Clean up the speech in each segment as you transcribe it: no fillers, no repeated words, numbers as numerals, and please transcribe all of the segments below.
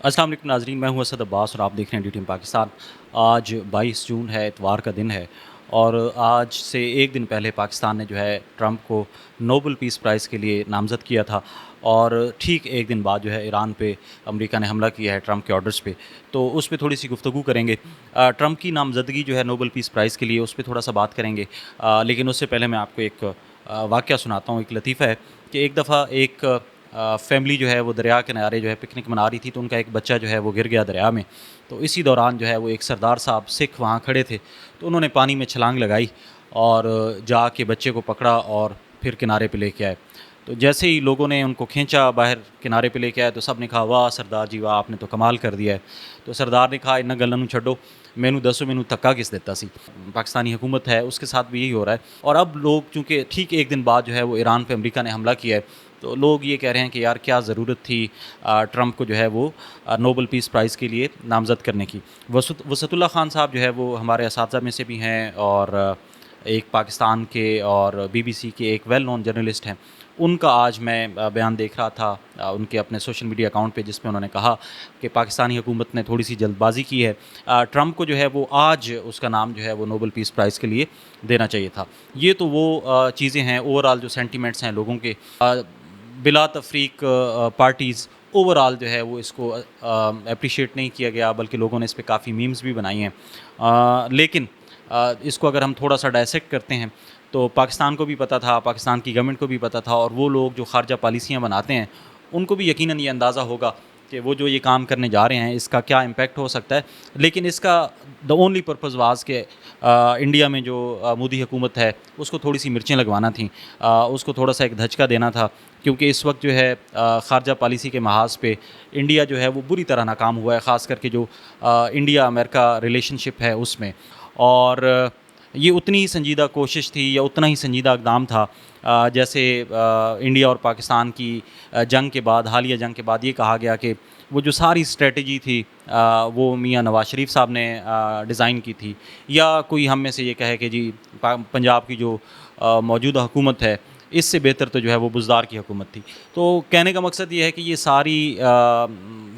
अस्सलाम वालेकुम नाज़रीन, मैं हूं असद अब्बास और आप देख रहे हैं डी टी एम पाकिस्तान। आज 22 जून है, इतवार का दिन है और आज से एक दिन पहले पाकिस्तान ने जो है ट्रंप को नोबेल पीस प्राइज़ के लिए नामज़द किया था और ठीक एक दिन बाद जो है ईरान पे अमेरिका ने हमला किया है ट्रंप के ऑर्डर्स पे। तो उस पे थोड़ी सी गुफ्तगू करेंगे। ट्रंप की नामज़दगी जो है नोबेल पीस प्राइज़ के लिए, उस पे थोड़ा सा बात करेंगे। लेकिन उससे पहले मैं आपको एक वाक़या सुनाता हूँ। एक लतीफ़ा है कि एक दफ़ा एक फैमिली जो है वो दरिया के किनारे जो है पिकनिक मना रही थी, तो उनका एक बच्चा जो है वो गिर गया दरिया में। तो इसी दौरान जो है वो एक सरदार साहब सिख वहाँ खड़े थे, तो उन्होंने पानी में छलांग लगाई और जाके बच्चे को पकड़ा और फिर किनारे पे लेके आए। तो जैसे ही लोगों ने उनको खींचा बाहर किनारे पे लेके आए, तो सब ने कहा, वाह सरदार जी वाह, आपने तो कमाल कर दिया है। तो सरदार ने कहा, इन्ना गल्लां नूं छड्डो, मैनू दसो मैनू धक्का किस देता सी। पाकिस्तानी हुकूमत है उसके साथ भी यही हो रहा है। और अब लोग, चूँकि ठीक एक दिन बाद जो है वो ईरान पे अमेरिका ने हमला किया है, तो लोग ये कह रहे हैं कि यार क्या ज़रूरत थी ट्रंप को जो है वो नोबेल पीस प्राइज़ के लिए नामज़द करने की। वसतुल्ला ख़ान साहब जो है वो हमारे असातिज़ा में से भी हैं और एक पाकिस्तान के और बीबीसी के एक वेल नोन जर्नलिस्ट हैं। उनका आज मैं बयान देख रहा था उनके अपने सोशल मीडिया अकाउंट पे, जिसमें उन्होंने कहा कि पाकिस्तानी हुकूमत ने थोड़ी सी जल्दबाजी की है। ट्रंप को जो है वो आज उसका नाम जो है वो नोबेल पीस प्राइज़ के लिए देना चाहिए था। ये तो वो चीज़ें हैं, ओवरऑल जो सेंटिमेंट्स हैं लोगों के। बिला तफरीक पार्टीज़ ओवरऑल जो है वो इसको अप्रिशिएट नहीं किया गया, बल्कि लोगों ने इस पे काफ़ी मीम्स भी बनाई हैं। लेकिन इसको अगर हम थोड़ा सा डायसेक्ट करते हैं, तो पाकिस्तान को भी पता था, पाकिस्तान की गवर्नमेंट को भी पता था, और वो लोग जो ख़ारजा पॉलिसियाँ बनाते हैं उनको भी यकीनन ये अंदाज़ा होगा कि वो जो ये काम करने जा रहे हैं इसका क्या इम्पेक्ट हो सकता है। लेकिन इसका द ओनली पर्पज़ वाज कि इंडिया में जो मोदी हुकूमत है उसको थोड़ी सी मिर्चें लगवाना थी, उसको थोड़ा सा एक धचका देना था, क्योंकि इस वक्त जो है ख़ारजा पॉलिसी के महाज पे इंडिया जो है वो बुरी तरह नाकाम हुआ है, ख़ास करके जो इंडिया अमेरिका रिलेशनशिप है उसमें। और ये उतनी ही संजीदा कोशिश थी या उतना ही संजीदा इक़दाम था जैसे इंडिया और पाकिस्तान की जंग के बाद, हालिया जंग के बाद ये कहा गया कि वो जो सारी स्ट्रेटजी थी वो मियाँ नवाज़ शरीफ साहब ने डिज़ाइन की थी, या कोई हम में से ये कहे कि जी पंजाब की जो मौजूदा हुकूमत है इससे बेहतर तो जो है वो बुज़दार की हुकूमत थी। तो कहने का मकसद ये है कि ये सारी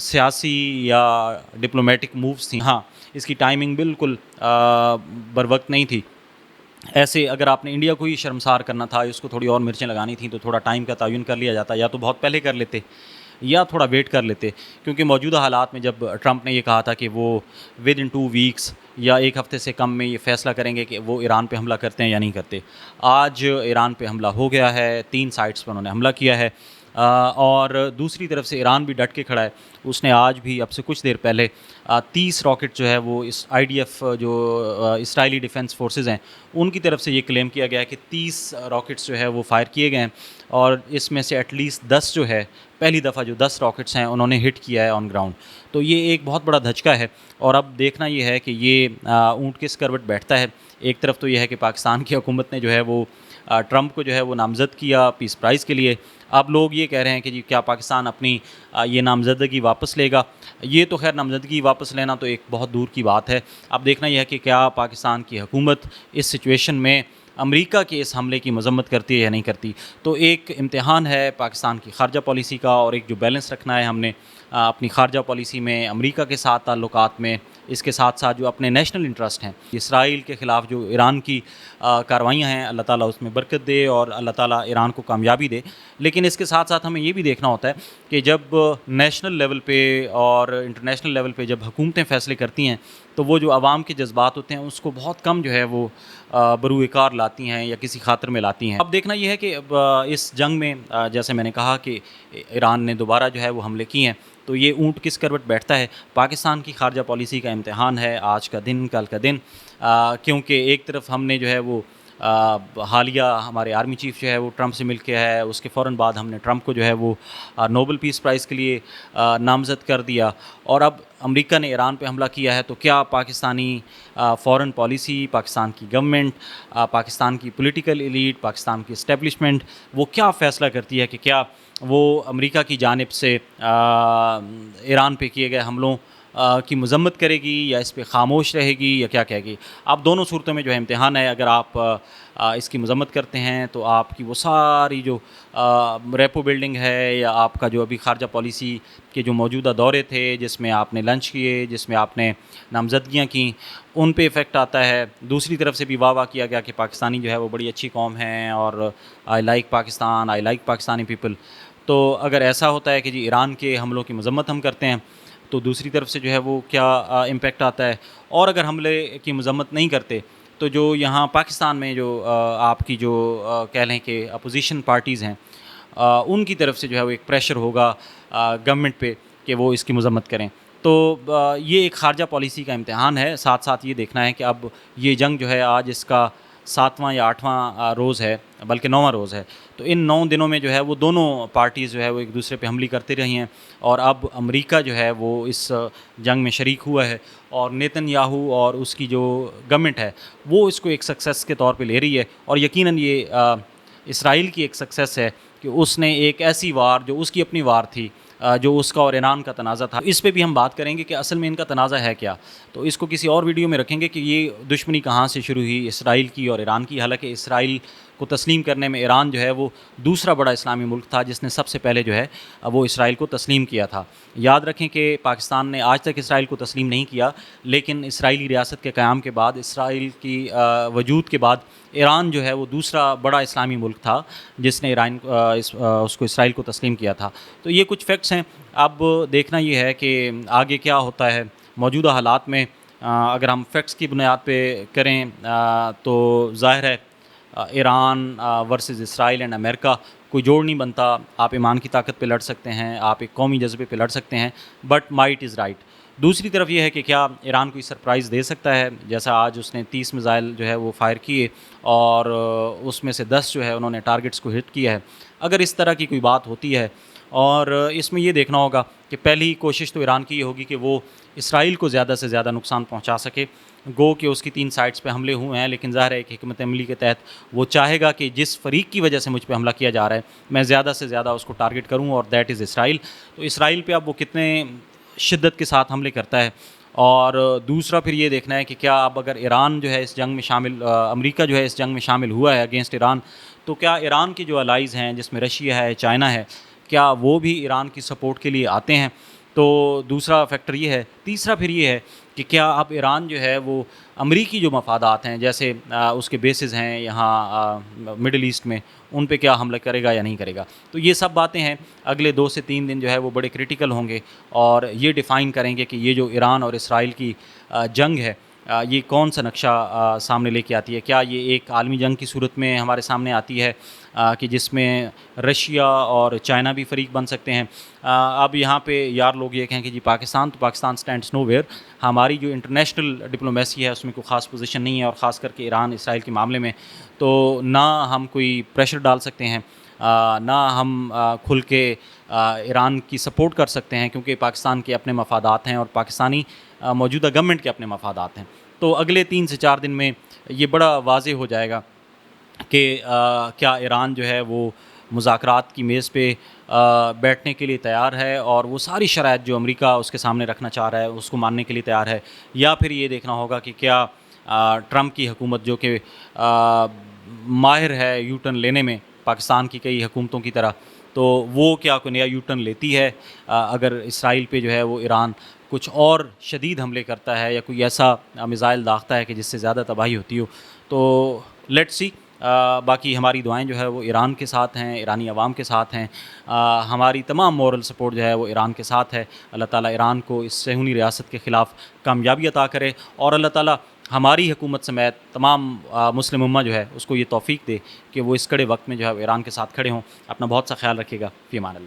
सियासी या डिप्लोमेटिक मूव्स थी। हाँ, इसकी टाइमिंग बिल्कुल बरवक्त नहीं थी। ऐसे अगर आपने इंडिया को ही शर्मसार करना था, उसको थोड़ी और मिर्चें लगानी थी, तो थोड़ा टाइम का तयन कर लिया जाता, या तो बहुत पहले कर लेते या थोड़ा वेट कर लेते। क्योंकि मौजूदा हालात में जब ट्रंप ने ये कहा था कि वो विद इन 2 वीक्स या एक हफ़्ते से कम में ये फ़ैसला करेंगे कि वो ईरान पे हमला करते हैं या नहीं करते। आज ईरान पे हमला हो गया है, 3 साइट्स पर उन्होंने हमला किया है। और दूसरी तरफ से ईरान भी डट के खड़ा है। उसने आज भी, अब से कुछ देर पहले 30 रॉकेट जो है वो इस IDF जो इसराइली डिफेंस फोर्सेस हैं उनकी तरफ से ये क्लेम किया गया है कि 30 रॉकेट्स जो है वो फायर किए गए हैं, और इसमें से एटलीस्ट 10 जो है, पहली दफ़ा जो 10 रॉकेट्स हैं उन्होंने हिट किया है ऑन ग्राउंड। तो ये एक बहुत बड़ा धचका है। और अब देखना ये है कि ये ऊँट किस करवट बैठता है। एक तरफ तो ये है कि पाकिस्तान की हुकूमत ने जो है वो ट्रंप को जो है वो नामज़द किया पीस प्राइज़ के लिए। अब लोग ये कह रहे हैं कि जी क्या पाकिस्तान अपनी ये नामज़दगी वापस लेगा। ये तो खैर नामज़दगी वापस लेना तो एक बहुत दूर की बात है। अब देखना यह है कि क्या पाकिस्तान की हुकूमत इस सिचुएशन में अमेरिका के इस हमले की मज़म्मत करती है या नहीं करती। तो एक इम्तिहान है पाकिस्तान की ख़ारजा पॉलिसी का, और एक जो बैलेंस रखना है हमने अपनी ख़ारजा पॉलिसी में अमेरिका के साथ ताल्लुकात में, इसके साथ साथ जो अपने नेशनल इंटरेस्ट हैं, इसराइल के ख़िलाफ़ जो ईरान की कार्रवाइयाँ हैं, अल्लाह ताला उसमें बरकत दे और अल्लाह ताला ईरान को कामयाबी दे। लेकिन इसके साथ साथ हमें ये भी देखना होता है कि जब नेशनल लेवल पे और इंटरनेशनल लेवल पे जब हुकूमतें फ़ैसले करती हैं, तो वो जो आवाम के जज्बात होते हैं उसको बहुत कम जो है वो बरूएकार लाती हैं या किसी खातर में लाती हैं। अब देखना ये है कि इस जंग में जैसे मैंने कहा कि ईरान ने दोबारा जो है वो हमले किए हैं, तो ये ऊँट किस करवट बैठता है। पाकिस्तान की ख़ारजा पॉलिसी का इम्तिहान है आज का दिन, कल का दिन। क्योंकि एक तरफ हमने जो है वो हालिया हमारे आर्मी चीफ़ जो है वो ट्रंप से मिल के है, उसके फ़ौरन बाद हमने ट्रंप को जो है वो नोबेल पीस प्राइज़ के लिए नामज़द कर दिया, और अब अमेरिका ने ईरान पे हमला किया है। तो क्या पाकिस्तानी फ़ॉरेन पॉलिसी, पाकिस्तान की गवर्नमेंट, पाकिस्तान की पॉलिटिकल एलीट, पाकिस्तान की एस्टेब्लिशमेंट वो क्या फ़ैसला करती है कि क्या वो अमेरिका की जानिब से ईरान पे किए गए हमलों کی مذمت کرے گی یا اس پہ خاموش رہے گی یا کیا کہے گی. آپ دونوں صورتوں میں جو ہے امتحان ہے. اگر آپ اس کی مذمت کرتے ہیں تو آپ کی وہ ساری جو ریپو بلڈنگ ہے یا آپ کا جو ابھی خارجہ پالیسی کے جو موجودہ دورے تھے جس میں آپ نے لنچ کیے, جس میں آپ نے نامزدگیاں کیں, ان پہ افیکٹ آتا ہے. دوسری طرف سے بھی واہ واہ کیا گیا کہ پاکستانی جو ہے وہ بڑی اچھی قوم ہے اور I like Pakistan, I like Pakistani people. تو اگر ایسا ہوتا ہے کہ جی ایران کے حملوں کی مذمت ہم کرتے ہیں تو دوسری طرف سے جو ہے وہ کیا امپیکٹ آتا ہے. اور اگر حملے کی مذمت نہیں کرتے تو جو یہاں پاکستان میں جو آپ کی جو کہہ لیں کہ اپوزیشن پارٹیز ہیں ان کی طرف سے جو ہے وہ ایک پریشر ہوگا گورنمنٹ پہ کہ وہ اس کی مذمت کریں. تو یہ ایک خارجہ پالیسی کا امتحان ہے. ساتھ ساتھ یہ دیکھنا ہے کہ اب یہ جنگ جو ہے آج اس کا 7واں یا 8واں روز ہے, بلکہ 9واں روز ہے. تو ان 9 دنوں میں جو ہے وہ دونوں پارٹیز جو ہے وہ ایک دوسرے پہ حملے کرتے رہی ہیں اور اب امریکہ جو ہے وہ اس جنگ میں شریک ہوا ہے اور نیتن یاہو اور اس کی جو گورنمنٹ ہے وہ اس کو ایک سکسیس کے طور پہ لے رہی ہے. اور یقیناً یہ اسرائیل کی ایک سکسیس ہے کہ اس نے ایک ایسی وار جو اس کی اپنی وار تھی, جو اس کا اور ایران کا تنازع تھا, اس پہ بھی ہم بات کریں گے کہ اصل میں ان کا تنازع ہے کیا. تو اس کو کسی اور ویڈیو میں رکھیں گے کہ یہ دشمنی کہاں سے شروع ہوئی اسرائیل کی اور ایران کی. حالانکہ اسرائیل کو تسلیم کرنے میں ایران جو ہے وہ دوسرا بڑا اسلامی ملک تھا جس نے سب سے پہلے جو ہے وہ اسرائیل کو تسلیم کیا تھا. یاد رکھیں کہ پاکستان نے آج تک اسرائیل کو تسلیم نہیں کیا, لیکن اسرائیلی ریاست کے قیام کے بعد, اسرائیل کی وجود کے بعد ایران جو ہے وہ دوسرا بڑا اسلامی ملک تھا جس نے اس کو اسرائیل کو تسلیم کیا تھا. تو یہ کچھ فیکٹس ہیں. اب دیکھنا یہ ہے کہ آگے کیا ہوتا ہے. موجودہ حالات میں اگر ہم فیکٹس کی بنیاد پہ کریں تو ظاہر ہے ایران ورسز اسرائیل اینڈ امریکہ کوئی جوڑ نہیں بنتا. آپ ایمان کی طاقت پہ لڑ سکتے ہیں, آپ ایک قومی جذبے پہ لڑ سکتے ہیں, بٹ مائٹ از رائٹ. دوسری طرف یہ ہے کہ کیا ایران کوئی سرپرائز دے سکتا ہے, جیسا آج اس نے 30 میزائل جو ہے وہ فائر کیے اور اس میں سے 10 جو ہے انہوں نے ٹارگٹس کو ہٹ کیا ہے. اگر اس طرح کی کوئی بات ہوتی ہے, اور اس میں یہ دیکھنا ہوگا کہ پہلی کوشش تو ایران کی یہ ہوگی کہ وہ اسرائیل کو زیادہ سے زیادہ نقصان پہنچا سکے. گو کہ اس کی 3 سائٹس پہ حملے ہوئے ہیں, لیکن ظاہر ہے کہ حکمت عملی کے تحت وہ چاہے گا کہ جس فریق کی وجہ سے مجھ پہ حملہ کیا جا رہا ہے میں زیادہ سے زیادہ اس کو ٹارگٹ کروں, اور دیٹ از اسرائیل. تو اسرائیل پہ اب وہ کتنے شدت کے ساتھ حملے کرتا ہے. اور دوسرا پھر یہ دیکھنا ہے کہ کیا اب اگر ایران جو ہے اس جنگ میں شامل, امریکہ جو ہے اس جنگ میں شامل ہوا ہے اگینسٹ ایران, تو کیا ایران کے جو الائز ہیں جس میں رشیا ہے, چائنا ہے, کیا وہ بھی ایران کی سپورٹ کے لیے آتے ہیں. تو دوسرا فیکٹر یہ ہے. تیسرا پھر یہ ہے کہ کیا اب ایران جو ہے وہ امریکی جو مفادات ہیں جیسے اس کے بیسز ہیں یہاں مڈل ایسٹ میں, ان پہ کیا حملہ کرے گا یا نہیں کرے گا. تو یہ سب باتیں ہیں. اگلے 2 سے 3 دن جو ہے وہ بڑے کرٹیکل ہوں گے اور یہ ڈیفائن کریں گے کہ یہ جو ایران اور اسرائیل کی جنگ ہے یہ کون سا نقشہ سامنے لے کے آتی ہے. کیا یہ ایک عالمی جنگ کی صورت میں ہمارے سامنے آتی ہے کہ جس میں رشیا اور چائنا بھی فریق بن سکتے ہیں. اب یہاں پہ یار لوگ یہ کہیں کہ جی پاکستان سٹینڈس نو ویئر. ہماری جو انٹرنیشنل ڈپلومیسی ہے اس میں کوئی خاص پوزیشن نہیں ہے, اور خاص کر کے ایران اسرائیل کے معاملے میں تو نہ ہم کوئی پریشر ڈال سکتے ہیں, نہ ہم کھل کے ایران کی سپورٹ کر سکتے ہیں, کیونکہ پاکستان کے اپنے مفادات ہیں اور پاکستانی موجودہ گورنمنٹ کے اپنے مفادات ہیں. تو اگلے 3 سے 4 دن میں یہ بڑا واضح ہو جائے گا کہ کیا ایران جو ہے وہ مذاکرات کی میز پہ بیٹھنے کے لیے تیار ہے اور وہ ساری شرائط جو امریکہ اس کے سامنے رکھنا چاہ رہا ہے اس کو ماننے کے لیے تیار ہے, یا پھر یہ دیکھنا ہوگا کہ کیا ٹرمپ کی حکومت جو کہ ماہر ہے یو ٹرن لینے میں پاکستان کی کئی حکومتوں کی طرح, تو وہ کیا کوئی نیا یو ٹرن لیتی ہے اگر اسرائیل پہ جو ہے وہ ایران کچھ اور شدید حملے کرتا ہے یا کوئی ایسا میزائل داغتا ہے کہ جس سے زیادہ تباہی ہوتی ہو. تو لیٹس سی. باقی ہماری دعائیں جو ہے وہ ایران کے ساتھ ہیں, ایرانی عوام کے ساتھ ہیں, ہماری تمام مورل سپورٹ جو ہے وہ ایران کے ساتھ ہے. اللہ تعالیٰ ایران کو اس صہیونی ریاست کے خلاف کامیابی عطا کرے, اور اللہ تعالیٰ ہماری حکومت سمیت تمام مسلم امہ جو ہے اس کو یہ توفیق دے کہ وہ اس کڑے وقت میں جو ہے ایران کے ساتھ کھڑے ہوں. اپنا بہت سا خیال رکھیے گا. فی امان اللہ.